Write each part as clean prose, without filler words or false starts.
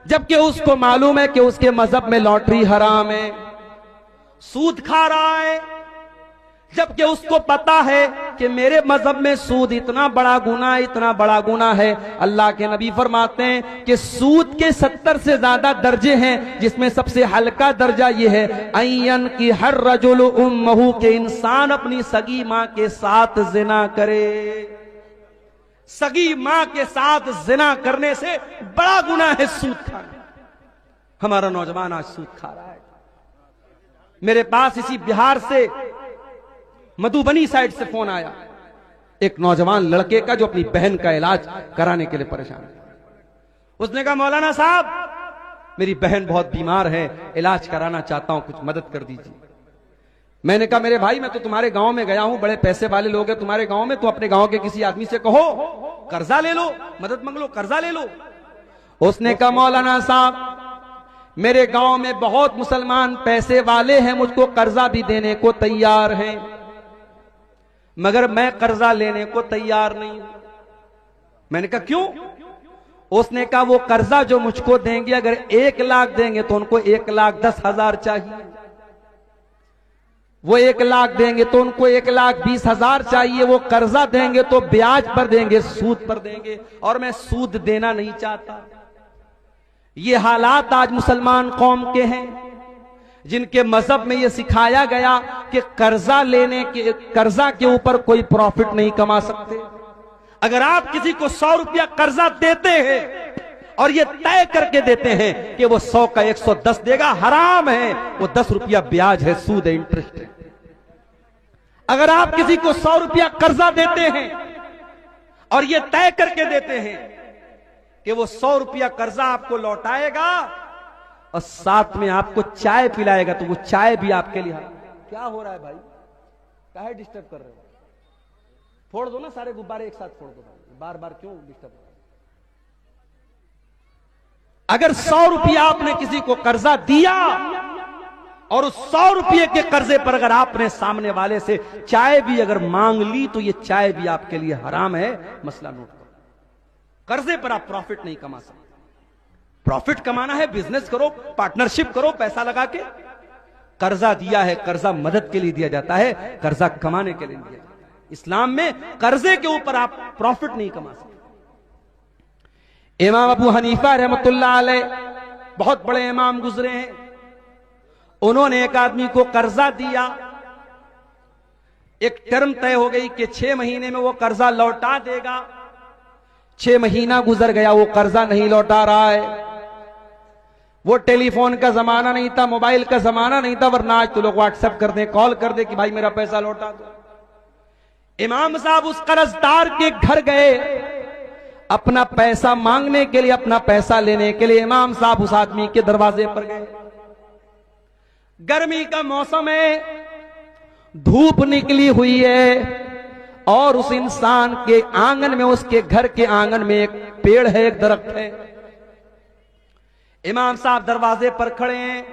जबकि उसको मालूम है कि उसके मजहब में लॉटरी हराम है, सूद खा रहा है। जबकि उसको पता है कि मेरे मजहब में सूद इतना बड़ा गुनाह, इतना बड़ा गुनाह है। अल्लाह के नबी फरमाते हैं कि सूद के 70 से ज्यादा दर्जे हैं, जिसमें सबसे हल्का दर्जा यह है अय्यन की हर रजुल उम्महू, के इंसान अपनी सगी मां के साथ जिना करे। सगी मां के साथ जिना करने से बड़ा गुनाह है सूद खाना। हमारा नौजवान आज सूद खा रहा है। मेरे पास इसी बिहार से मधुबनी साइड से फोन आया एक नौजवान लड़के का जो अपनी बहन का इलाज कराने के लिए परेशान है। उसने कहा मौलाना साहब मेरी बहन बहुत बीमार है, इलाज कराना चाहता हूं, कुछ मदद कर दीजिए। मैंने कहा मेरे भाई मैं तो तुम्हारे गांव में गया हूं, बड़े पैसे वाले लोग हैं तुम्हारे गांव में, तो अपने गांव के किसी आदमी से कहो कर्जा ले लो, मदद मांग लो, कर्जा ले लो। उसने कहा मौलाना साहब मेरे गांव में बहुत मुसलमान पैसे वाले हैं, मुझको कर्जा भी देने को तैयार हैं, मगर मैं कर्जा लेने को तैयार नहीं हूं। मैंने कहा क्यों? उसने कहा वो कर्जा जो मुझको देंगे, अगर 1 लाख देंगे तो उनको 1,10,000 चाहिए, वो 1 लाख देंगे तो उनको 1,20,000 चाहिए, वो कर्जा देंगे तो ब्याज पर देंगे, सूद पर देंगे, और मैं सूद देना नहीं चाहता। ये हालात आज मुसलमान कौम के हैं, जिनके मजहब में यह सिखाया गया कि कर्जा के ऊपर कोई प्रॉफिट नहीं कमा सकते। अगर आप किसी को 100 रुपया कर्जा देते हैं और ये तय करके देते हैं कि वो 100 का 110 देगा, हराम है, वो 10 रुपया ब्याज है, सूद है, इंटरेस्ट है। अगर आप किसी को 100 रुपया कर्जा देते हैं और ये तय करके देते हैं कि वो 100 रुपया कर्जा आपको लौटाएगा और साथ में आपको चाय पिलाएगा, तो वो चाय भी आपके लिए क्या हो रहा है भाई? काहे डिस्टर्ब कर रहे हो? फोड़ दो ना सारे गुब्बारे एक साथ फोड़ दो, बार बार क्यों डिस्टर्ब कर रहे हो? अगर 100 रुपया आपने किसी को कर्जा दिया और उस 100 रुपये के कर्जे पर अगर आपने सामने वाले से चाय भी अगर मांग ली, तो ये चाय भी आपके लिए हराम है। मसला नोट करो, कर्जे पर आप प्रॉफिट नहीं कमा सकते। प्रॉफिट कमाना है, बिजनेस करो, पार्टनरशिप करो, पैसा लगा के। कर्जा दिया है, कर्जा मदद के लिए दिया जाता है, कर्जा कमाने के लिए दिया जाता है। इस्लाम में कर्जे के ऊपर आप प्रॉफिट नहीं कमा सकते। इमाम अबू हनीफा रहमतुल्लाह अलैह बहुत बड़े इमाम गुजरे हैं। उन्होंने एक आदमी को कर्जा दिया, एक टर्म तय हो गई कि 6 महीने में वो कर्जा लौटा देगा। 6 महीना गुजर गया, वो कर्जा नहीं लौटा रहा है। वो टेलीफोन का जमाना नहीं था, मोबाइल का जमाना नहीं था, वरना आज तो लोग व्हाट्सएप कर दे, कॉल कर दे कि भाई मेरा पैसा लौटा दो। इमाम साहब उस कर्जदार के घर गए अपना पैसा मांगने के लिए, अपना पैसा लेने के लिए। इमाम साहब उस आदमी के दरवाजे पर गए। गर्मी का मौसम है, धूप निकली हुई है और उस इंसान के आंगन में, उसके घर के आंगन में एक पेड़ है, एक दरख्त है। इमाम साहब दरवाजे पर खड़े हैं।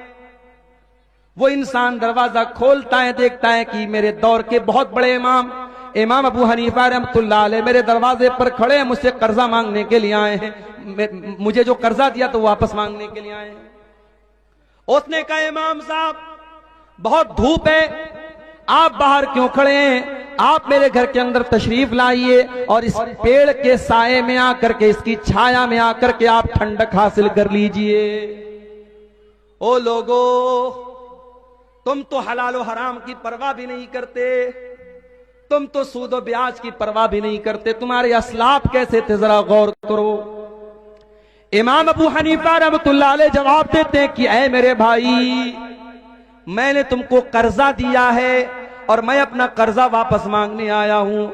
वो इंसान दरवाजा खोलता है, देखता है कि मेरे दौर के बहुत बड़े इमाम अबू हनीफा रहमतुल्लाह अलैह मेरे दरवाजे पर खड़े हैं, मुझसे कर्जा मांगने के लिए आए हैं। मुझे जो कर्जा दिया तो वापस मांगने के लिए आए हैं। उसने कहा इमाम साहब बहुत धूप है, आप बाहर क्यों खड़े हैं? आप मेरे घर के अंदर तशरीफ लाइए और इस पेड़ के साए में आकर के, इसकी छाया में आकर के आप ठंडक हासिल कर लीजिए। ओ लोगो, तुम तो हलाल और हराम की परवाह भी नहीं करते, तुम तो सूद और ब्याज की परवाह भी नहीं करते। तुम्हारे असलाफ कैसे थे, जरा गौर करो। इमाम अबू हनीफा रहमतुल्लाह अलैह जवाब देते हैं कि ऐ मेरे भाई, मैंने तुमको कर्जा दिया है और मैं अपना कर्जा वापस मांगने आया हूं।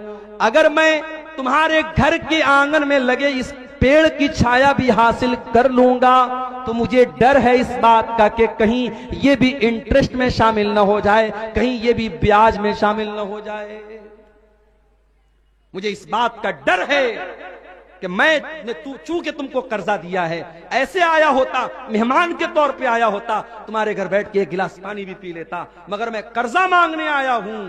अगर मैं तुम्हारे घर के आंगन में लगे इस पेड़ की छाया भी हासिल कर लूंगा, तो मुझे डर है इस बात का कि कहीं ये भी इंटरेस्ट में शामिल न हो जाए, कहीं ये भी ब्याज में शामिल न हो जाए। मुझे इस बात का डर है कि मैं चूंकि तुमको कर्जा दिया है, ऐसे आया होता, मेहमान के तौर पे आया होता, तुम्हारे घर बैठ के 1 गिलास पानी भी पी लेता, मगर मैं कर्जा मांगने आया हूं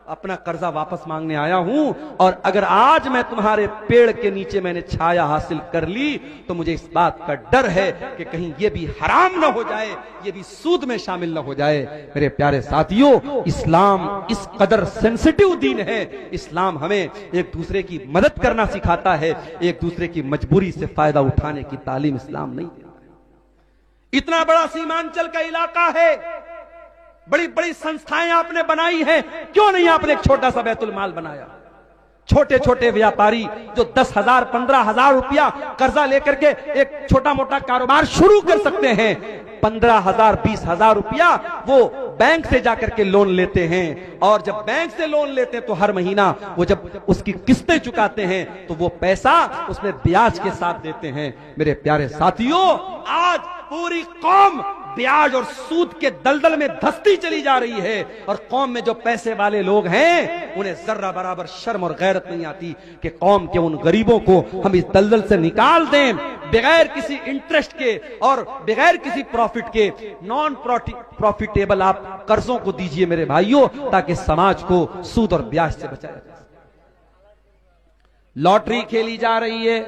अपना कर्जा वापस मांगने आया हूं, और अगर आज मैं तुम्हारे पेड़ के नीचे मैंने छाया हासिल कर ली तो मुझे इस बात का डर है कि कहीं ये भी हराम ना हो जाए, ये भी सूद में शामिल ना हो जाए। मेरे प्यारे साथियों, इस्लाम इस कदर सेंसिटिव दीन है। इस्लाम हमें एक दूसरे की मदद करना सिखाता है, एक दूसरे की मजबूरी से फायदा उठाने की तालीम इस्लाम नहीं देता। इतना बड़ा सीमांचल का इलाका है, बड़ी बड़ी संस्थाएं आपने बनाई हैं, क्यों नहीं आपने एक छोटा सा बैतुल माल बनाया? छोटे छोटे व्यापारी जो 10,000 15,000 रुपया कर्जा लेकर के एक छोटा मोटा कारोबार शुरू कर सकते हैं, 15,000 20,000 रुपया वो बैंक से जाकर के लोन लेते हैं, और जब बैंक से लोन लेते हैं तो हर महीना वो जब उसकी किस्तें चुकाते हैं तो वो पैसा उसमें ब्याज के साथ देते हैं। मेरे प्यारे साथियों, आज पूरी कौम ब्याज और सूद के दलदल में धंसती चली जा रही है, और कौम में जो पैसे वाले लोग हैं उन्हें जर्रा बराबर शर्म और गैरत नहीं आती कि कौम के उन गरीबों को हम इस दलदल से निकाल दें, बगैर किसी इंटरेस्ट के और बगैर किसी प्रॉफिट के। नॉन प्रॉफिटेबल आप कर्जों को दीजिए मेरे भाइयों, ताकि समाज को सूद और ब्याज से बचाया जा सके। लॉटरी खेली जा रही है,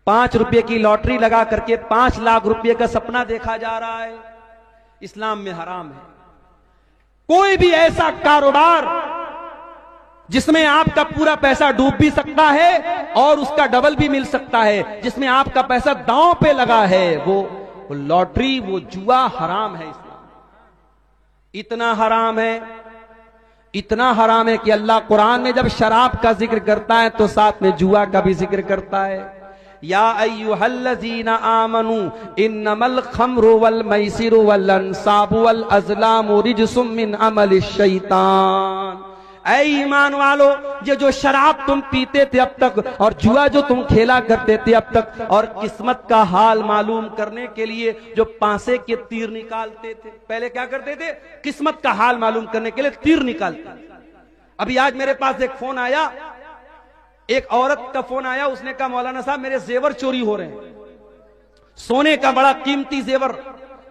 5 रुपए की लॉटरी लगा करके 5 लाख रुपए का सपना देखा जा रहा है। इस्लाम में हराम है। कोई भी ऐसा कारोबार जिसमें आपका पूरा पैसा डूब भी सकता है और उसका डबल भी मिल सकता है, जिसमें आपका पैसा दांव पे लगा है, वो लॉटरी, वो जुआ हराम है। इस्लाम इतना हराम है, इतना हराम है कि अल्लाह कुरान में जब शराब का जिक्र करता है तो साथ में जुआ का भी जिक्र करता है। या अय्युहल्लज़ीना आमनू इन्नमल खम्रु वल मैसिरु वल अंसाबु वल अज़लामु रिजसुम मिन अमलिश शैतान। ऐ ईमान वालो, ये जो शराब तुम पीते थे अब तक और जुआ जो तुम खेला करते थे अब तक, और किस्मत का हाल मालूम करने के लिए जो पांसे के तीर निकालते थे, पहले क्या करते थे? किस्मत का हाल मालूम करने के लिए तीर निकालते। अभी आज मेरे पास एक फोन आया, एक औरत का फोन आया, उसने कहा मौलाना साहब मेरे जेवर चोरी हो रहे हैं, सोने का बड़ा कीमती जेवर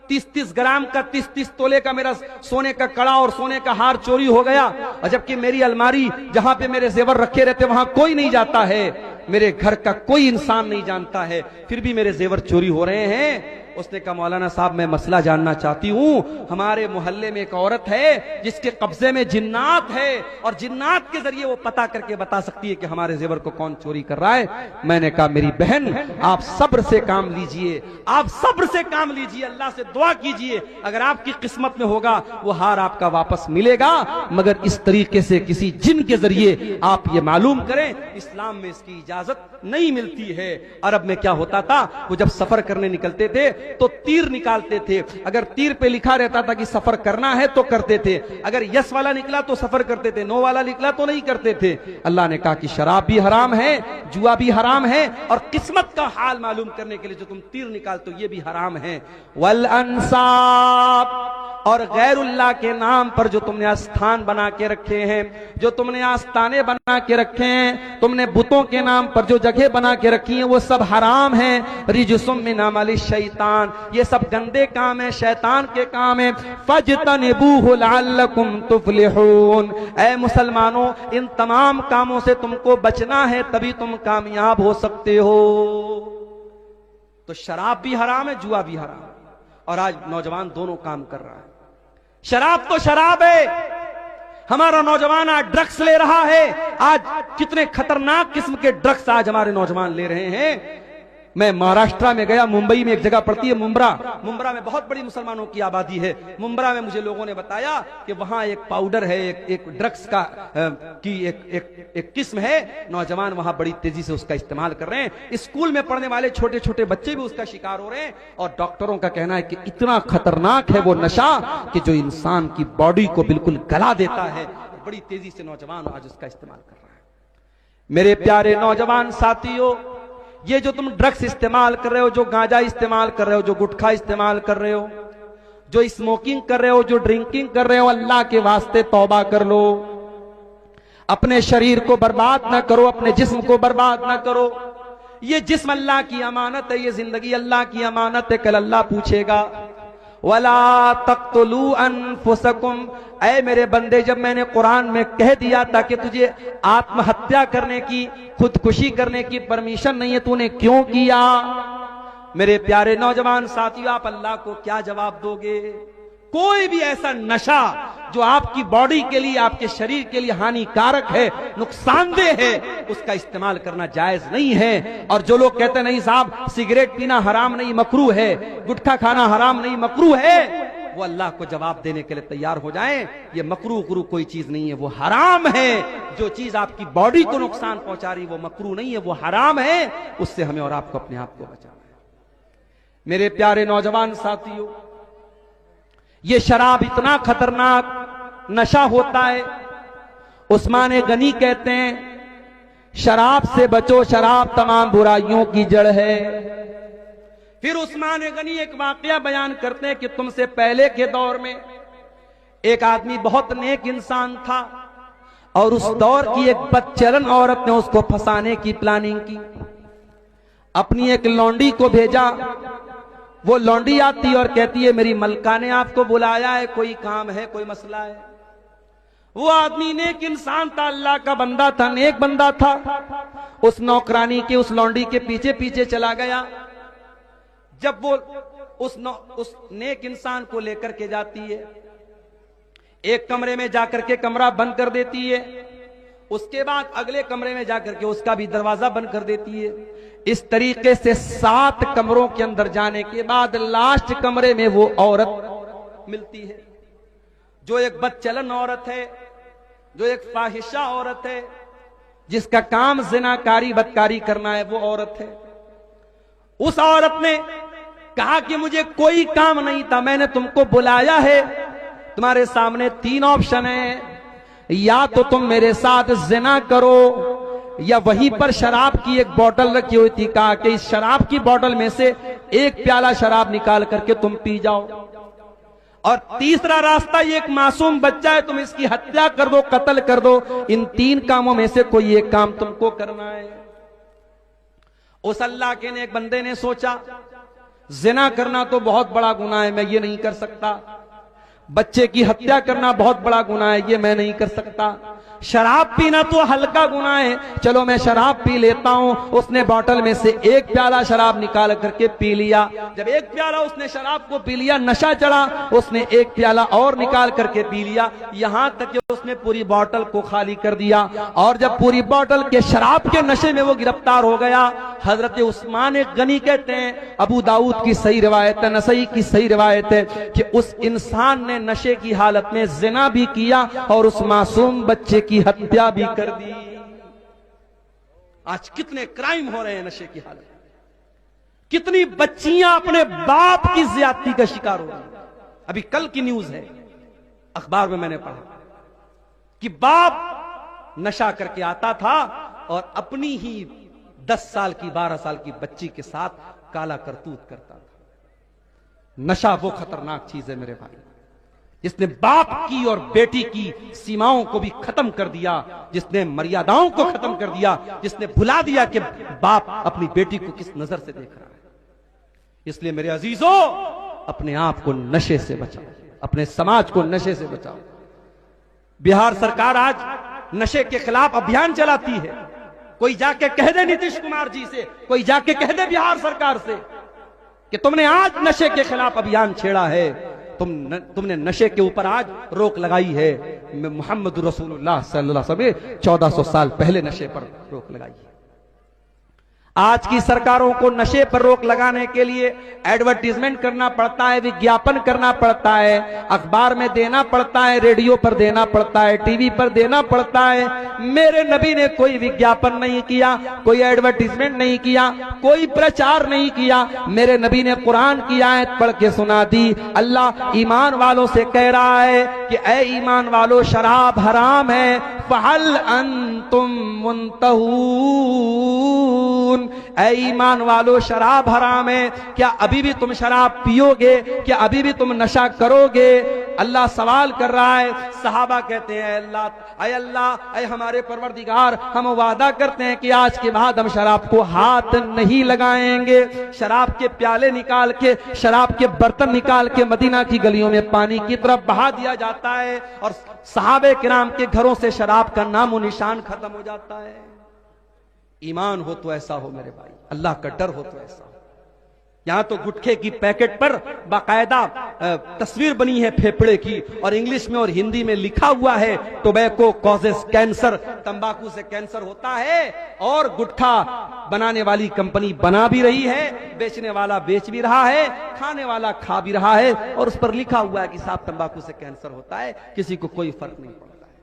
30-30 ग्राम का 30-30 तोले का मेरा सोने का कड़ा और सोने का हार चोरी हो गया, और जबकि मेरी अलमारी जहां पे मेरे जेवर रखे रहते वहां कोई नहीं जाता है, मेरे घर का कोई इंसान नहीं जानता है, फिर भी मेरे जेवर चोरी हो रहे हैं। उसने कहा मौलाना साहब मैं मसला जानना चाहती हूं, हमारे मोहल्ले में एक औरत है जिसके कब्जे में जिन्नात है, और जिन्नात के जरिए वो पता करके बता सकती है कि हमारे जेवर को कौन चोरी कर रहा है। मैंने कहा मेरी बहन आप सब्र से काम लीजिए, आप सब्र से काम लीजिए, अल्लाह से दुआ कीजिए, अगर आपकी किस्मत में होगा वो हार आपका वापस मिलेगा, मगर इस तरीके से किसी जिन के जरिए आप ये मालूम करें, इस्लाम में इसकी इजाजत नहीं मिलती है। अरब में क्या होता था, वो जब सफर करने निकलते थे तो तीर निकालते थे, अगर तीर पे लिखा रहता था कि सफर करना है तो करते थे, अगर यस वाला निकला तो सफर करते थे, नो वाला निकला तो नहीं करते थे। अल्लाह ने कहा कि शराब भी हराम है, जुआ भी हराम है, और किस्मत का हाल मालूम करने के लिए जो तुम तीर निकालते हो ये भी हराम है। वल अंसाब, और गैरुल्लाह के नाम पर जो तुमने स्थान बना के रखे हैं, जो तुमने आस्थाने बना के रखे हैं, तुमने बुतों के नाम पर जो जगह बना के रखी हैं, वो सब हराम है। रिजसुम मिन अमलि शैतान, ये सब गंदे काम है, शैतान के काम है। फजतनिबूहु लअल्लकुम तुफलिहून, ऐ मुसलमानों इन तमाम कामों से तुमको बचना है, तभी तुम कामयाब हो सकते हो। तो शराब भी हराम है, जुआ भी हराम है, और आज नौजवान दोनों काम कर रहा है। शराब तो शराब है, हमारा नौजवान आज ड्रग्स ले रहा है। आज कितने खतरनाक किस्म के ड्रग्स आज हमारे नौजवान ले रहे हैं। मैं महाराष्ट्र में गया, मुंबई में एक जगह पड़ती है मुंब्रा, मुंब्रा में बहुत बड़ी मुसलमानों की आबादी है। मुंब्रा में मुझे लोगों ने बताया कि वहां एक पाउडर है, एक ड्रग्स का की एक किस्म है, नौजवान वहां बड़ी तेजी से उसका इस्तेमाल कर रहे हैं। स्कूल में पढ़ने वाले छोटे छोटे बच्चे भी उसका शिकार हो रहे हैं, और डॉक्टरों का कहना है कि इतना खतरनाक है वो नशा कि जो इंसान की बॉडी को बिल्कुल गला देता है। बड़ी तेजी से नौजवान आज उसका इस्तेमाल कर रहा है। मेरे प्यारे नौजवान साथियों, ये जो तुम ड्रग्स इस्तेमाल कर रहे हो, जो गांजा इस्तेमाल कर रहे हो, जो गुटखा इस्तेमाल कर रहे हो, जो स्मोकिंग कर रहे हो, जो ड्रिंकिंग कर रहे हो, अल्लाह के वास्ते तौबा कर लो। अपने शरीर को बर्बाद ना करो, अपने जिस्म को बर्बाद ना करो। ये जिस्म अल्लाह की अमानत है, ये जिंदगी अल्लाह की अमानत है, कल अल्लाह पूछेगा वला तक़्तुलू अनफुसकुम, ऐ मेरे बंदे, जब मैंने कुरान में कह दिया था कि तुझे आत्महत्या करने की, खुदकुशी करने की परमिशन नहीं है, तूने क्यों किया? मेरे प्यारे नौजवान साथियों, आप अल्लाह को क्या जवाब दोगे? कोई भी ऐसा नशा जो आपकी बॉडी के लिए, आपके शरीर के लिए हानिकारक है, नुकसानदेह है, उसका इस्तेमाल करना जायज नहीं है। और जो लोग कहते नहीं साहब सिगरेट पीना हराम नहीं मकरूह है, गुटखा खाना हराम नहीं मकरूह है, वो अल्लाह को जवाब देने के लिए तैयार हो जाएं। ये मकरूह कुरू कोई चीज नहीं है, वो हराम है। जो चीज आपकी बॉडी को नुकसान पहुंचा रही वो मकरूह नहीं है, वो हराम है। उससे हमें और आपको अपने आप को बचाना है। मेरे प्यारे नौजवान साथियों, ये शराब इतना खतरनाक नशा होता है। उस्मान गनी कहते हैं शराब से बचो, शराब तमाम बुराइयों की जड़ है। फिर उस्मान गनी एक वाकया बयान करते हैं कि तुमसे पहले के दौर में एक आदमी बहुत नेक इंसान था और उस दौर की एक बदचलन औरत ने उसको फंसाने की प्लानिंग की। अपनी एक लौंडी को भेजा। वो लौंडी आती और कहती है मेरी मलका ने आपको बुलाया है, कोई काम है, कोई मसला है। वो आदमी नेक इंसान था, अल्लाह का बंदा था, नेक बंदा था। उस नौकरानी के, उस लौंडी के पीछे पीछे चला गया। जब वो उस नेक इंसान को लेकर के जाती है, एक कमरे में जाकर के कमरा बंद कर देती है, उसके बाद अगले कमरे में जाकर के उसका भी दरवाजा बंद कर देती है। इस तरीके से 7 कमरों के अंदर जाने के बाद लास्ट कमरे में वो औरत मिलती है, जो एक बदचलन औरत है, जो एक फाहिशा औरत है, जिसका काम ज़िनाकारी बदकारी करना है, वो औरत है। उस औरत ने कहा कि मुझे कोई काम नहीं था, मैंने तुमको बुलाया है, तुम्हारे सामने 3 ऑप्शन है, या तो तुम मेरे साथ जिना करो, या वहीं पर शराब की एक बोतल रखी हुई थी, कहा कि इस शराब की बोतल में से एक प्याला शराब निकाल करके तुम पी जाओ, और तीसरा रास्ता, ये एक मासूम बच्चा है, तुम इसकी हत्या कर दो, कत्ल कर दो। इन 3 कामों में से कोई एक काम तुमको करना है। उस अल्लाह के नेक बंदे ने सोचा जिना करना तो बहुत बड़ा गुनाह है, मैं ये नहीं कर सकता। बच्चे की हत्या करना बहुत बड़ा गुनाह है, ये मैं नहीं कर सकता। शराब पीना तो हल्का गुनाह है, चलो मैं शराब पी लेता हूं। उसने बोतल में से एक प्याला शराब निकाल करके पी लिया। जब एक प्याला उसने शराब को पी लिया, नशा चढ़ा, उसने एक प्याला और निकाल करके पी लिया, यहां तक कि उसने पूरी बोतल को खाली कर दिया। और जब पूरी बोतल के शराब के नशे में वो गिरफ्तार हो गया, हजरत उस्मान गनी कहते हैं, अबू दाऊद की सही रिवायत है, नसई की सही रिवायत है, कि उस इंसान ने नशे की हालत में जिना भी किया और उस मासूम बच्चे की हत्या भी कर दी। आज कितने क्राइम हो रहे हैं नशे की हालत, कितनी बच्चियां अपने बाप की ज्यादती का शिकार हो रही। अभी कल की न्यूज है, अखबार में मैंने पढ़ा कि बाप नशा करके आता था और अपनी ही 10 साल की 12 साल की बच्ची के साथ काला करतूत करता था। नशा वो खतरनाक चीज है मेरे भाई, जिसने बाप की और बेटी की सीमाओं को भी खत्म कर दिया, जिसने मर्यादाओं को खत्म कर दिया, जिसने भुला दिया कि बाप अपनी बेटी को किस नजर से देख रहा है। इसलिए मेरे अजीजों, अपने आप को नशे से बचाओ, अपने समाज को नशे से बचाओ। बिहार सरकार आज नशे के खिलाफ अभियान चलाती है। कोई जाके कह दे नीतीश कुमार जी से, कोई जाके कह दे बिहार सरकार से कि तुमने आज नशे के खिलाफ अभियान छेड़ा है, तुमने नशे के ऊपर आज रोक लगाई है। मोहम्मद रसूलुल्लाह सल्लल्लाहु अलैहि वसल्लम 1400 साल पहले नशे पर रोक लगाई है। आज की सरकारों को नशे पर रोक लगाने के लिए एडवर्टीजमेंट करना पड़ता है, विज्ञापन करना पड़ता है, अखबार में देना पड़ता है, रेडियो पर देना पड़ता है, टीवी पर देना पड़ता है। मेरे नबी ने कोई विज्ञापन नहीं किया, कोई एडवर्टीजमेंट नहीं किया, कोई प्रचार नहीं किया। मेरे नबी ने कुरान की आयत पढ़ के सुना दी। अल्लाह ईमान वालों से कह रहा है कि ऐ ईमान वालों, शराब हराम है, फहल अंतुम मुंतहून। ऐ ईमान वालों, शराब हराम है, क्या अभी भी तुम शराब पियोगे? क्या अभी भी तुम नशा करोगे? अल्लाह सवाल कर रहा है। सहाबा कहते हैं अल्लाह, अय हमारे परवरदिगार, हम वादा करते हैं कि आज के बाद हम शराब को हाथ नहीं लगाएंगे। शराब के प्याले निकाल के, शराब के बर्तन निकाल के मदीना की गलियों में पानी की तरफ बहा दिया जाता है और सहाबे किराम के घरों से शराब का नामो निशान खत्म हो जाता है। ईमान हो तो ऐसा हो मेरे भाई, अल्लाह का डर हो तो ऐसा हो। यहां तो गुटखे की पैकेट पर बाकायदा तस्वीर बनी है फेफड़े की, और इंग्लिश में और हिंदी में लिखा हुआ है टोबैको कॉजेस कैंसर, तंबाकू से कैंसर होता है। और गुटखा बनाने वाली कंपनी बना भी रही है, बेचने वाला बेच भी रहा है, खाने वाला खा भी रहा है, और उस पर लिखा हुआ है कि साहब तंबाकू से कैंसर होता है, किसी को कोई फर्क नहीं पड़ता है।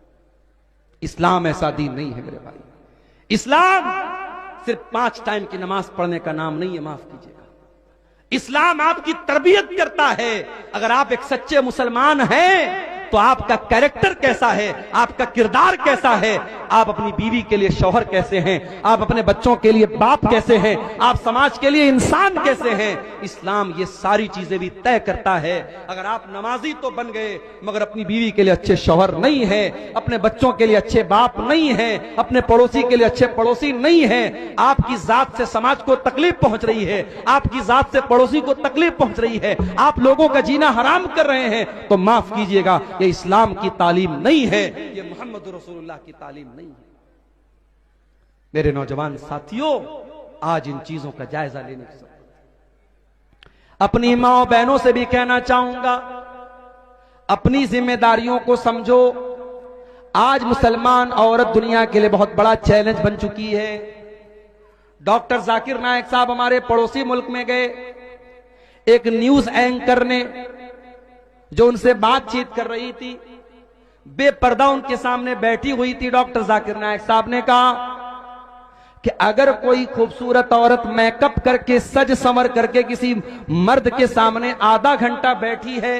इस्लाम ऐसा दीन नहीं है मेरे भाई। इस्लाम सिर्फ 5 टाइम की नमाज पढ़ने का नाम नहीं है, माफ कीजिएगा। इस्लाम आपकी तरबियत करता है। अगर आप एक सच्चे मुसलमान हैं तो आपका कैरेक्टर कैसा है, आपका किरदार कैसा है, आप अपनी बीवी के लिए शौहर कैसे हैं, आप अपने बच्चों के लिए बाप कैसे हैं, आप समाज के लिए इंसान कैसे हैं, इस्लाम ये सारी चीजें भी तय करता है। अगर आप नमाजी तो बन गए मगर अपनी बीवी के लिए अच्छे शौहर नहीं है, अपने बच्चों के लिए अच्छे बाप नहीं है, अपने पड़ोसी के लिए अच्छे पड़ोसी नहीं है, आपकी जात से समाज को तकलीफ पहुंच रही है, आपकी जात से पड़ोसी को तकलीफ पहुंच रही है, आप लोगों का जीना हराम कर रहे हैं, तो माफ कीजिएगा, ये इस्लाम की तालीम नहीं है, ये मोहम्मद रसूलुल्लाह की तालीम नहीं है। मेरे नौजवान साथियों, आज इन चीजों का जायजा लेने की जरूरत है। अपनी माओ बहनों से भी कहना चाहूंगा, अपनी जिम्मेदारियों को समझो। आज मुसलमान औरत दुनिया के लिए बहुत बड़ा चैलेंज बन चुकी है। डॉक्टर जाकिर नायक साहब हमारे पड़ोसी मुल्क में गए, एक न्यूज एंकर ने जो उनसे बातचीत कर रही थी, बेपर्दा उनके सामने बैठी हुई थी। डॉक्टर जाकिर नायक साहब ने कहा कि अगर कोई खूबसूरत औरत मेकअप करके, सज संवर करके किसी मर्द के सामने आधा घंटा बैठी है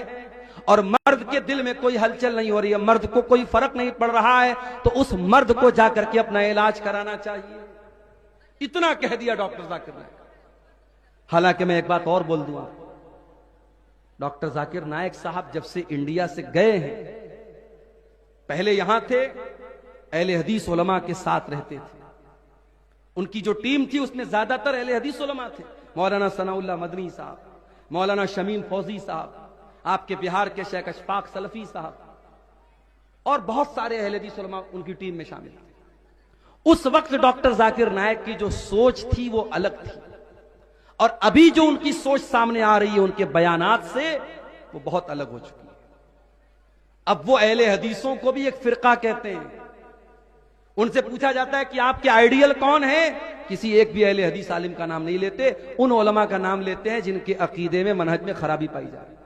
और मर्द के दिल में कोई हलचल नहीं हो रही है, मर्द को कोई फर्क नहीं पड़ रहा है, तो उस मर्द को जाकर के अपना इलाज कराना चाहिए। इतना कह दिया डॉक्टर जाकिर नायक। हालांकि मैं एक बात और बोल दूंगा, डॉक्टर जाकिर नायक साहब जब से इंडिया से गए हैं, पहले यहां थे, अहले हदीस उलमा के साथ रहते थे। उनकी जो टीम थी उसमें ज्यादातर अहले हदीस उलमा थे। मौलाना सनाउल्लाह मदनी साहब, मौलाना शमीम फौजी साहब, आपके बिहार के शेख अशफाक सलफी साहब, और बहुत सारे अहले हदीस उलमा उनकी टीम में शामिल थे। उस वक्त डॉक्टर जाकिर नायक की जो सोच थी वो अलग थी, और अभी जो उनकी सोच सामने आ रही है उनके बयानात से, वो बहुत अलग हो चुकी है। अब वो अहले हदीसों को भी एक फिरका कहते हैं। उनसे पूछा जाता है कि आपके आइडियल कौन है, किसी एक भी अहले हदीस आलिम का नाम नहीं लेते, उन उलमा का नाम लेते हैं जिनके अकीदे में, मनहज में खराबी पाई जा रही है।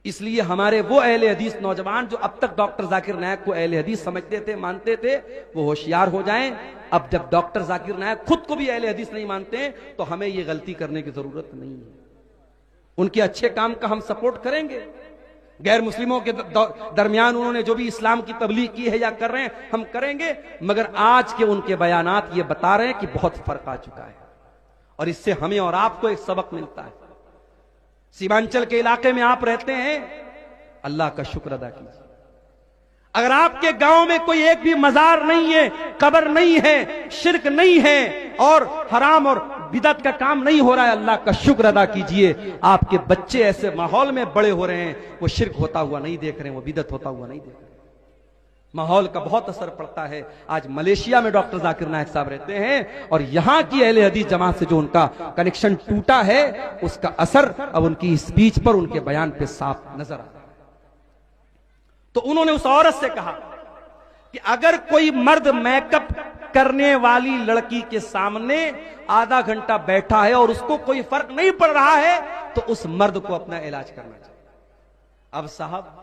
इसलिए हमारे वो अहले हदीस नौजवान जो अब तक डॉक्टर जाकिर नायक को अहले हदीस समझते थे, मानते थे, वो होशियार हो जाएं। अब जब डॉक्टर जाकिर नायक खुद को भी अहले हदीस नहीं मानते हैं, तो हमें ये गलती करने की जरूरत नहीं है। उनके अच्छे काम का हम सपोर्ट करेंगे। गैर मुस्लिमों के दरमियान उन्होंने जो भी इस्लाम की तबलीग की है या कर रहे हैं, हम करेंगे, मगर आज के उनके बयानात ये बता रहे हैं कि बहुत फर्क आ चुका है, और इससे हमें और आपको एक सबक मिलता है। सीमांचल के इलाके में आप रहते हैं, अल्लाह का शुक्र अदा कीजिए। अगर आपके गांव में कोई एक भी मजार नहीं है, कब्र नहीं है, शिरक नहीं है, और हराम और बिदत का काम नहीं हो रहा है, अल्लाह का शुक्र अदा कीजिए। आपके बच्चे ऐसे माहौल में बड़े हो रहे हैं, वो शिरक होता हुआ नहीं देख रहे हैं, वो बिदत होता हुआ नहीं देख रहे हैं। माहौल का बहुत असर पड़ता है। आज मलेशिया में डॉक्टर जाकिर नायक साहब रहते हैं, और यहां की अहले हदीस जमात से जो उनका कनेक्शन टूटा है, उसका असर अब उनकी स्पीच पर, उनके बयान पे साफ नजर आता है। तो उन्होंने उस औरत से कहा कि अगर कोई मर्द मेकअप करने वाली लड़की के सामने आधा घंटा बैठा है और उसको कोई फर्क नहीं पड़ रहा है, तो उस मर्द को अपना इलाज करना चाहिए। अब साहब,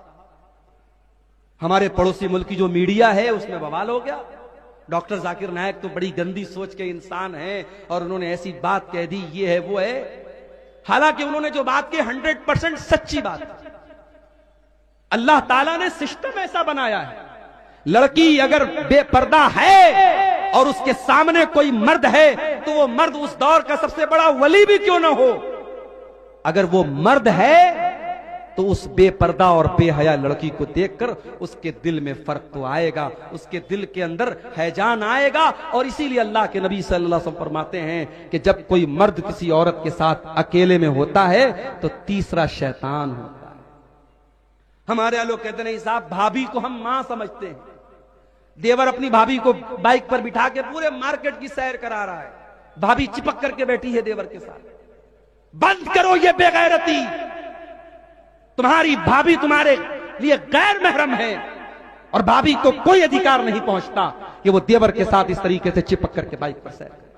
हमारे पड़ोसी मुल्क की जो मीडिया है उसमें बवाल हो गया। डॉक्टर जाकिर नायक तो बड़ी गंदी सोच के इंसान हैं, और उन्होंने ऐसी बात कह दी, ये है वो है। हालांकि उन्होंने जो बात की 100% सच्ची बात। अल्लाह ताला ने सिस्टम ऐसा बनाया है, लड़की अगर बेपर्दा है और उसके सामने कोई मर्द है, तो वो मर्द उस दौर का सबसे बड़ा वली भी क्यों ना हो, अगर वो मर्द है तो उस बेपर्दा और बेहया लड़की को देखकर उसके दिल में फर्क तो आएगा, उसके दिल के अंदर हैजान आएगा। और इसीलिए अल्लाह के नबी सल्लल्लाहु अलैहि वसल्लम फरमाते हैं कि जब कोई मर्द किसी औरत के साथ अकेले में होता है तो तीसरा शैतान होता है। हमारे यहाँ लोग कहते नहीं साहब, भाभी को हम मां समझते हैं। देवर अपनी भाभी को बाइक पर बिठा के पूरे मार्केट की सैर करा रहा है, भाभी चिपक करके बैठी है देवर के साथ। बंद करो ये बेगैरती, तुम्हारी भाभी तुम्हारे लिए गैर महरम है और भाभी को कोई अधिकार नहीं पहुंचता कि वो देवर के साथ इस तरीके से चिपक करके बाइक पर सैर करे।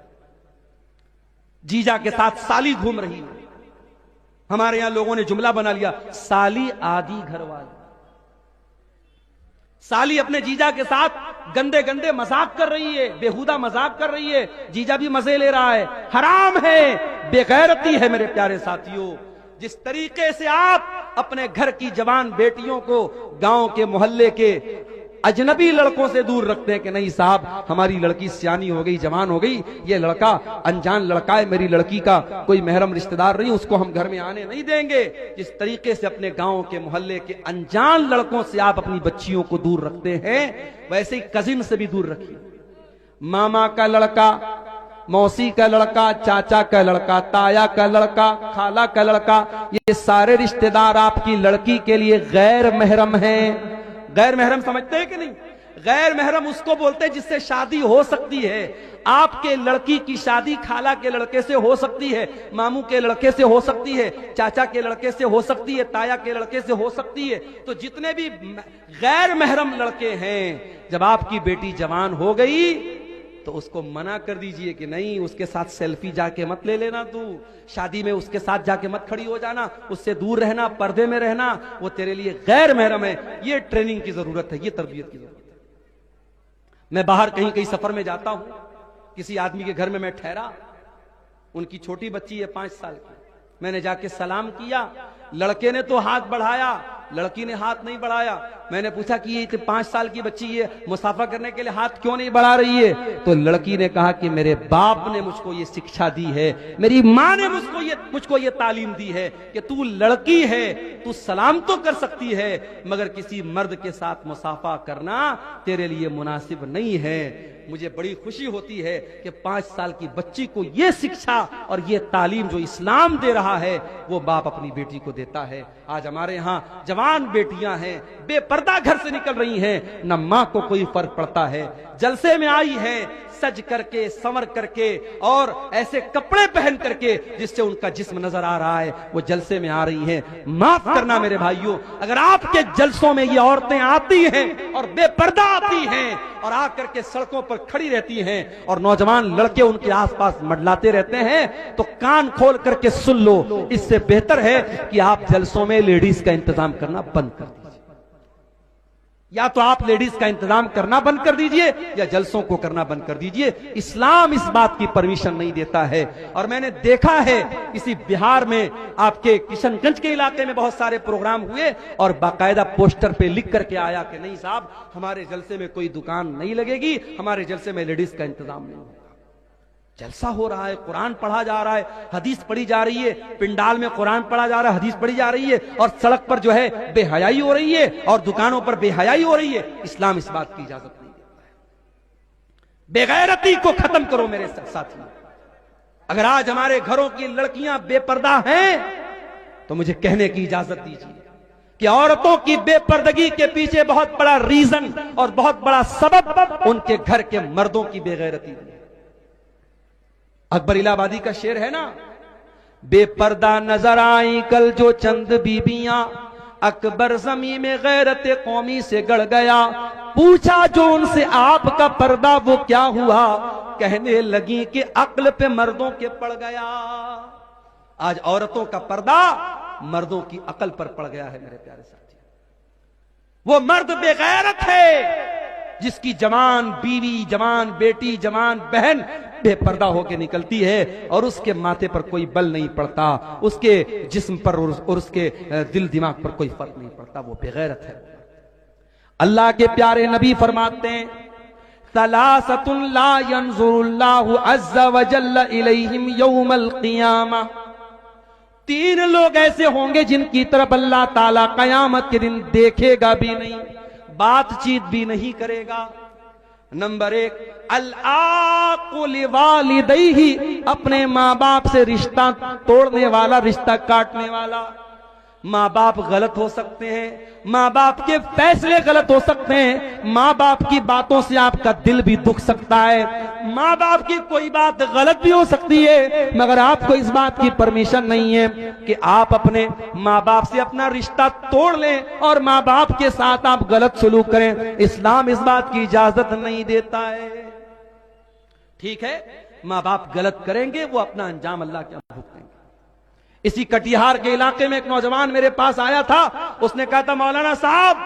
जीजा के साथ साली घूम रही है, हमारे यहां लोगों ने जुमला बना लिया, साली आदि घरवाली। साली अपने जीजा के साथ गंदे गंदे मजाक कर रही है, बेहुदा मजाक कर रही है, जीजा भी मजे ले रहा है। हराम है, बेगैरती है मेरे प्यारे साथियों। जिस तरीके से आप अपने घर की जवान बेटियों को गांव के मोहल्ले के अजनबी लड़कों से दूर रखते हैं कि नहीं साहब हमारी लड़की सियानी हो गई, जवान हो गई, ये लड़का अनजान लड़का है, मेरी लड़की का कोई महरम रिश्तेदार नहीं, उसको हम घर में आने नहीं देंगे। जिस तरीके से अपने गांव के मोहल्ले के अनजान लड़कों से आप अपनी बच्चियों को दूर रखते हैं, वैसे ही कजिन से भी दूर रखिए। मामा का लड़का, मौसी का लड़का, चाचा का लड़का, ताया का लड़का, खाला का लड़का, ये सारे रिश्तेदार आपकी लड़की के लिए गैर महरम हैं। गैर महरम समझते हैं कि नहीं? गैर महरम उसको बोलते हैं जिससे शादी हो सकती है। आपके लड़की की शादी खाला के लड़के से हो सकती है, मामू के लड़के से हो सकती है, चाचा के लड़के से हो सकती है, ताया के लड़के से हो सकती है। तो जितने भी गैर महरम लड़के हैं, जब आपकी बेटी जवान हो गई तो उसको मना कर दीजिए कि नहीं, उसके साथ सेल्फी जाके मत ले लेना, तू शादी में उसके साथ जाके मत खड़ी हो जाना, उससे दूर रहना, पर्दे में रहना, वो तेरे लिए गैर महरम है। ये ट्रेनिंग की जरूरत है, ये तरबियत की जरूरत है। मैं बाहर कहीं कहीं सफर में जाता हूं, किसी आदमी के घर में मैं ठहरा, उनकी छोटी बच्ची है 5 साल की, मैंने जाके सलाम किया, लड़के ने तो हाथ बढ़ाया, लड़की ने हाथ नहीं बढ़ाया। मैंने पूछा कि ये 5 साल की बच्ची है, मुसाफा करने के लिए हाथ क्यों नहीं बढ़ा रही है? तो लड़की ने कहा कि मेरे बाप ने मुझको ये शिक्षा दी है, मेरी माँ ने मुझको ये तालीम दी है कि तू लड़की है, तू सलाम तो कर सकती है, मगर किसी मर्द के साथ मुसाफा करना तेरे लिए मुनासिब नहीं है। मुझे बड़ी खुशी होती है कि 5 साल की बच्ची को यह शिक्षा और यह तालीम जो इस्लाम दे रहा है वो बाप अपनी बेटी को देता है। आज हमारे यहाँ जवान बेटियां हैं, बेपर्दा घर से निकल रही हैं, न माँ को कोई फर्क पड़ता है, जलसे में आई है सज करके, संवर करके और ऐसे कपड़े पहन करके जिससे उनका जिस्म नजर आ रहा है, वो जलसे में आ रही हैं। माफ करना मेरे भाइयों, अगर आपके जलसों में ये औरतें आती हैं और बेपर्दा आती हैं और आकर के सड़कों पर खड़ी रहती हैं और नौजवान लड़के उनके आसपास मंडलाते रहते हैं, तो कान खोल करके सुन लो, इससे बेहतर है कि आप जलसों में लेडीज का इंतजाम करना बंद कर दीजिए। या तो आप लेडीज का इंतजाम करना बंद कर दीजिए या जलसों को करना बंद कर दीजिए। इस्लाम इस बात की परमिशन नहीं देता है। और मैंने देखा है इसी बिहार में आपके किशनगंज के इलाके में बहुत सारे प्रोग्राम हुए और बाकायदा पोस्टर पे लिख करके आया कि नहीं साहब हमारे जलसे में कोई दुकान नहीं लगेगी, हमारे जलसे में लेडीज का इंतजाम नहीं होगा। जलसा हो रहा है, कुरान पढ़ा जा रहा है, हदीस पढ़ी जा रही है, पिंडाल में कुरान पढ़ा जा रहा है, हदीस पढ़ी जा रही है, और सड़क पर जो है बेहयाई हो रही है और दुकानों पर बेहयाई हो रही है। इस्लाम इस बात की इजाजत नहीं देता है। बेगैरती को खत्म करो मेरे साथियों। अगर आज हमारे घरों की लड़कियां बेपर्दा हैं तो मुझे कहने की इजाजत दीजिए कि औरतों की बेपर्दगी के पीछे बहुत बड़ा रीजन और बहुत बड़ा सबब उनके घर के मर्दों की बेगैरती है। अकबर इलाहाबादी का शेर है ना, बेपर्दा नजर आई कल जो चंद बीबियां, अकबर जमी में गैरत कौमी से गड़ गया, पूछा जो उनसे आपका पर्दा वो क्या हुआ, कहने लगी कि अक्ल पे मर्दों के पड़ गया। आज औरतों का पर्दा मर्दों की अकल पर पड़ गया है मेरे प्यारे साथी। वो मर्द बेगैरत है जिसकी जवान बीवी, जवान बेटी, जवान बहन बेपर्दा होकर निकलती है और उसके माथे पर कोई बल नहीं पड़ता, उसके जिस्म पर और उसके दिल दिमाग पर कोई फर्क नहीं पड़ता, वो बेगैरत है। अल्लाह के प्यारे नबी फरमाते हैं सलासतुन ला यंजुरुल्लाहु अज़्ज़ा व जल्ल इलैहिम यौमल क़ियामा, 3 लोग ऐसे होंगे जिनकी तरफ अल्लाह ताला कयामत के दिन देखेगा भी नहीं, बातचीत भी नहीं करेगा। नंबर 1, अल-आक़ु लिवालिदैहि, अपने माँ बाप से रिश्ता तोड़ने वाला, रिश्ता काटने वाला। माँ बाप गलत हो सकते हैं, माँ बाप के फैसले गलत हो सकते हैं, माँ बाप की बातों से आपका दिल भी दुख सकता है, माँ बाप की कोई बात गलत भी हो सकती है, मगर आपको इस बात की परमिशन नहीं है कि आप अपने माँ बाप से अपना रिश्ता तोड़ लें और माँ बाप के साथ आप गलत सलूक करें। इस्लाम इस बात की इजाजत नहीं देता है। ठीक है, माँ बाप गलत करेंगे, वो अपना अंजाम अल्लाह के यहाँ भुगतेंगे। इसी कटिहार के इलाके में एक नौजवान मेरे पास आया था, उसने कहा था मौलाना साहब,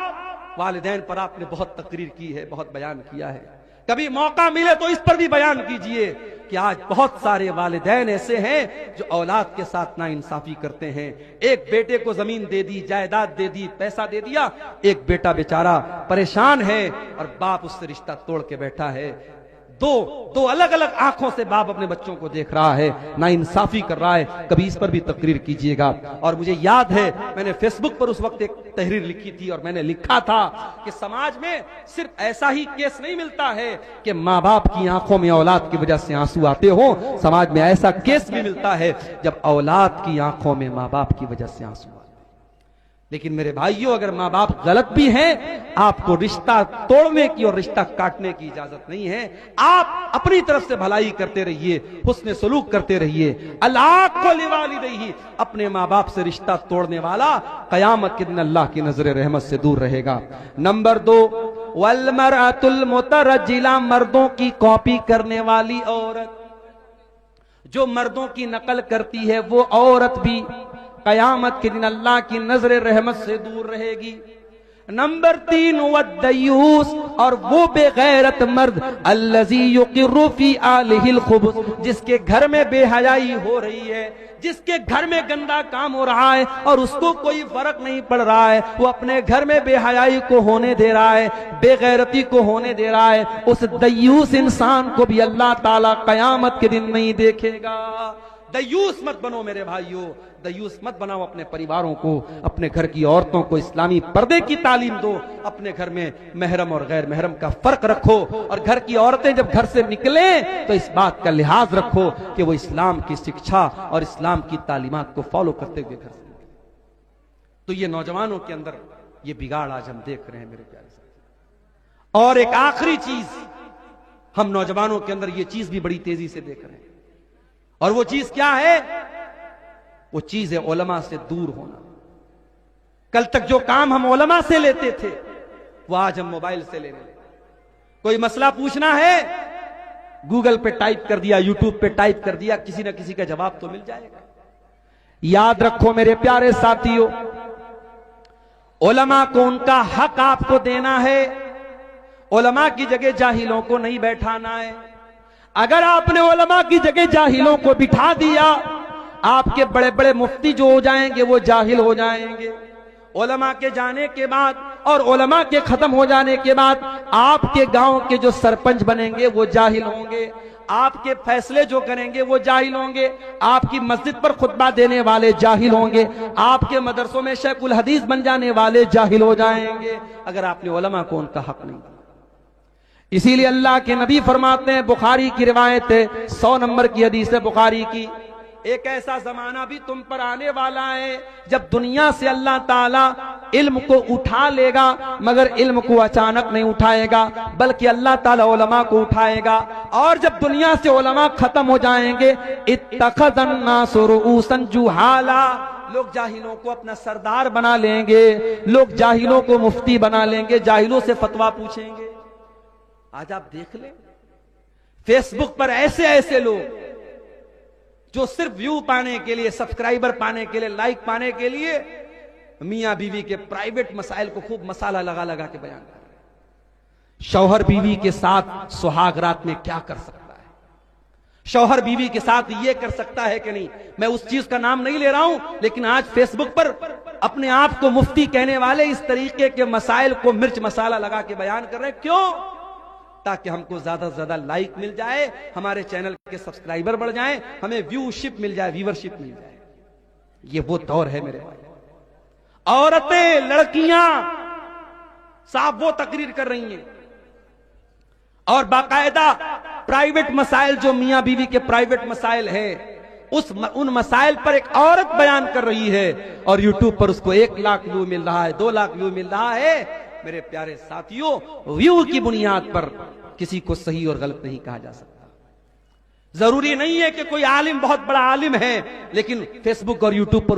वालिदैन पर आपने बहुत तकरीर की है, बहुत बयान किया है, कभी मौका मिले तो इस पर भी बयान कीजिए कि आज बहुत सारे वालिदैन ऐसे हैं जो औलाद के साथ नाइंसाफी करते हैं। एक बेटे को जमीन दे दी, जायदाद दे दी, पैसा दे दिया, एक बेटा बेचारा परेशान है और बाप उससे रिश्ता तोड़ के बैठा है। दो अलग अलग आंखों से बाप अपने बच्चों को देख रहा है, नाइंसाफी कर रहा है। कभी इस पर भी तकरीर कीजिएगा। और मुझे याद है, मैंने फेसबुक पर उस वक्त एक तहरीर लिखी थी और मैंने लिखा था कि समाज में सिर्फ ऐसा ही केस नहीं मिलता है कि माँ बाप की आंखों में औलाद की वजह से आंसू आते हो, समाज में ऐसा केस भी मिलता है जब औलाद की आंखों में माँ बाप की वजह से आंसू। लेकिन मेरे भाइयों, अगर माँ बाप गलत भी हैं, आपको रिश्ता तोड़ने की और रिश्ता काटने की इजाजत नहीं है। आप अपनी तरफ से भलाई करते रहिए, हुस्न सलूक करते रहिए। अल-आक़ु लिवालिदैहि, अपने माँ बाप से रिश्ता तोड़ने वाला कयामत के दिन अल्लाह की नजर रहमत से दूर रहेगा। नंबर 2, वल मरअतुल मुतरज्जिला, मर्दों की कॉपी करने वाली औरत, जो मर्दों की नकल करती है वो औरत भी कयामत के दिन अल्लाह की नजर रहमत से दूर रहेगी। नंबर 3, वद्दयूस, और वो बेगैरत मर्द, अल्लज़ी युक़िर्रु फ़ी आलिहिल खुब्ज़, जिसके घर में बेहयाई हो रही है, जिसके घर में गंदा काम हो रहा है और उसको कोई फर्क नहीं पड़ रहा है, वो अपने घर में बेहयाई को होने दे रहा है, बेगैरती को होने दे रहा है, उस दयूस इंसान को भी अल्लाह ताला कयामत के दिन नहीं देखेगा। दयूस मत बनो मेरे भाइयों, दयूस मत बनाओ अपने परिवारों को, अपने घर की औरतों को इस्लामी पर्दे की तालीम दो, अपने घर में महरम और गैर महरम का फर्क रखो, और घर की औरतें जब घर से निकले तो इस बात का लिहाज रखो कि वो इस्लाम की शिक्षा और इस्लाम की तालीमात को फॉलो करते हुए घर से निकले। तो ये नौजवानों के अंदर ये बिगाड़ आज हम देख रहे हैं मेरे प्यारे साथी। और एक आखिरी चीज हम नौजवानों के अंदर ये चीज भी बड़ी तेजी से देख रहे हैं, और वो चीज क्या है? वो चीज है उलमा से दूर होना। कल तक जो काम हम उलमा से लेते थे वो आज हम मोबाइल से लेने लगे। कोई मसला पूछना है, गूगल पे टाइप कर दिया, यूट्यूब पे टाइप कर दिया, किसी ना किसी का जवाब तो मिल जाएगा। याद रखो मेरे प्यारे साथियों, उलमा को उनका हक आपको देना है। उलमा की जगह जाहिलों को नहीं बैठाना है। अगर आपने उलमा की जगह जाहिलों को बिठा दिया, आपके बड़े बड़े मुफ्ती जो हो जाएंगे वो जाहिल हो जाएंगे। उलमा के जाने के बाद और उलमा के खत्म हो जाने के बाद आपके गांव के जो सरपंच बनेंगे वो जाहिल होंगे, आपके फैसले जो करेंगे वो जाहिल होंगे, आपकी मस्जिद पर खुतबा देने वाले जाहिल होंगे, आपके मदरसों में शेखुल हदीस बन जाने वाले जाहिल हो जाएंगे, अगर आपने उलमा को उनका हक नहीं दिया। इसीलिए अल्लाह के नबी फरमाते हैं, बुखारी की रिवायत है, 100 नंबर की हदीस है बुखारी की, एक ऐसा जमाना भी तुम पर आने वाला है जब दुनिया से अल्लाह ताला इल्म को उठा लेगा, मगर इल्म को अचानक नहीं उठाएगा, बल्कि अल्लाह ताला उलमा को उठाएगा। और जब दुनिया से उलमा खत्म हो जाएंगे, इत्तखज़न्नासु रुऊसन जुहाला, लोग जाहिलों को अपना सरदार बना लेंगे, लोग जाहिलों को मुफ्ती बना लेंगे, जाहिलों से फतवा पूछेंगे। आज आप देख लें फेसबुक पर ऐसे ऐसे लोग जो सिर्फ व्यू पाने के लिए, सब्सक्राइबर पाने के लिए, लाइक पाने के लिए मियां बीवी के प्राइवेट मसाइल को खूब मसाला लगा लगा के बयान कर रहे हैं। शौहर बीवी के साथ सुहाग रात में क्या कर सकता है, शौहर बीवी के साथ ये कर सकता है कि नहीं। मैं उस चीज का नाम नहीं ले रहा हूं, लेकिन आज फेसबुक पर अपने आप को मुफ्ती कहने वाले इस तरीके के मसाइल को मिर्च मसाला लगा के बयान कर रहे हैं। क्यों? ताकि हमको ज्यादा से ज्यादा लाइक मिल जाए, हमारे चैनल के सब्सक्राइबर बढ़ जाएं, हमें व्यूशिप मिल जाए, व्यूवरशिप मिल जाए। ये वो दौर है मेरे भाई। औरतें, लड़कियां साहब वो तकरीर कर रही हैं और बाकायदा प्राइवेट मसाइल, जो मियां बीवी के प्राइवेट मसाइल हैं, उन मसाइल पर एक औरत बयान कर रही है और यूट्यूब पर उसको 1 लाख व्यू मिल रहा है, 2 लाख व्यू मिल रहा है। मेरे प्यारे साथियों, व्यू की बुनियाद पर किसी को सही और गलत नहीं कहा जा सकता। जरूरी नहीं है कि कोई आलिम बहुत बड़ा आलिम है लेकिन फेसबुक और यूट्यूब पर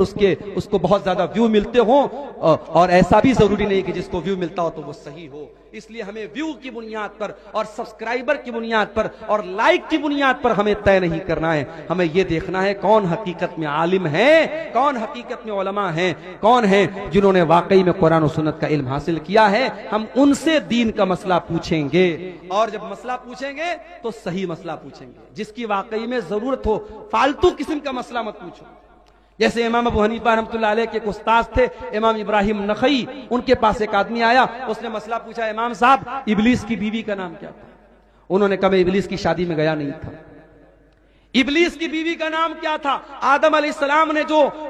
उसको बहुत ज्यादा व्यू मिलते हो, और ऐसा भी जरूरी नहीं कि जिसको व्यू मिलता हो तो वो सही हो। इसलिए हमें व्यू की बुनियाद पर और सब्सक्राइबर की बुनियाद पर और लाइक की बुनियाद पर हमें तय नहीं करना है। हमें यह देखना है कौन हकीकत में आलिम है, कौन हकीकत में उलमा है, कौन है जिन्होंने वाकई में कुरान और सुन्नत का इल्म हासिल किया है। हम उनसे दीन का मसला पूछेंगे और जब मसला पूछेंगे तो सही मसला पूछेंगे, जिसकी वाकई में जरूरत हो। फालतू किस्म का मसला मत पूछो। जैसे इमाम अबू हनीफा रहमतुल्लाह अलैह के उस्ताद थे इमाम इब्राहिम नखई, उनके पास एक आदमी आया, उसने मसला पूछा, इमाम साहब इबलीस की बीवी का नाम क्या था? उन्होंने कहा मैं इबलीस की शादी में गया नहीं था। इबलीस की बीवी का नाम क्या था? आदम अलैहिस्सलाम ने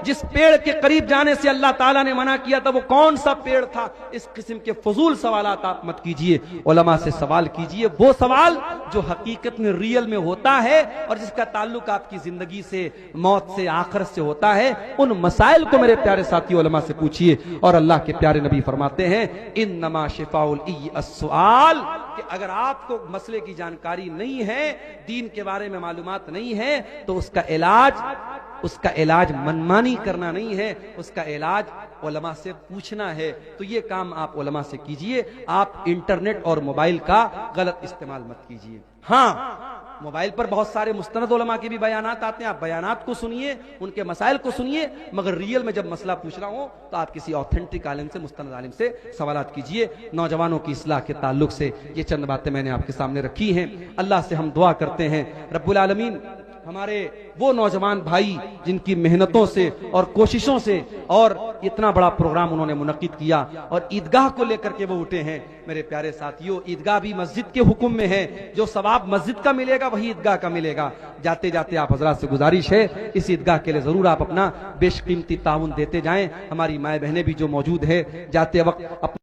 जिस पेड़ के करीब जाने से अल्लाह ताला ने मना किया था वो कौन सा पेड़ था? इस किस्म के फजूल सवालात आप मत कीजिए, उलमा से सवाल कीजिए, वो सवाल जो हकीकत में रियल में होता है और जिसका ताल्लुक आपकी जिंदगी से, मौत से, आखिरत से होता है। उन मसाइल को मेरे प्यारे साथी उलमा से पूछिए। और अल्लाह के प्यारे नबी फरमाते हैं इन्नमा शिफाउल अस्सुआल, कि अगर आपको मसले की जानकारी नहीं है, दीन के बारे में मालूमात नहीं है, तो उसका इलाज मनमानी करना नहीं है, उसका इलाज उलमा से पूछना है। तो ये काम आप उलमा से कीजिए। आप इंटरनेट और मोबाइल का गलत इस्तेमाल मत कीजिए। हाँ, मोबाइल पर बहुत सारे मुस्तनद उलमा के भी बयानात आते हैं, आप बयानात को सुनिए, उनके मसाइल को सुनिए, मगर रियल में जब मसला पूछना हो तो आप किसी ऑथेंटिक आलिम से, मुस्तनद आलिम से सवालात कीजिए। नौजवानों की इस्लाह के ताल्लुक से ये चंद बातें मैंने आपके सामने रखी हैं। अल्लाह से हम दुआ करते हैं रब्बुल आलमीन हमारे वो नौजवान भाई जिनकी मेहनतों से और कोशिशों से और इतना बड़ा प्रोग्राम उन्होंने मुनक्किद किया और ईदगाह को लेकर के वो उठे हैं। मेरे प्यारे साथियों, ईदगाह भी मस्जिद के हुक्म में है। जो सवाब मस्जिद का मिलेगा वही ईदगाह का मिलेगा। जाते जाते आप हजरात से गुजारिश है, इस ईदगाह के लिए जरूर आप अपना बेशकीमती ताउन देते जाएं। हमारी माए बहनें भी जो मौजूद है, जाते वक्त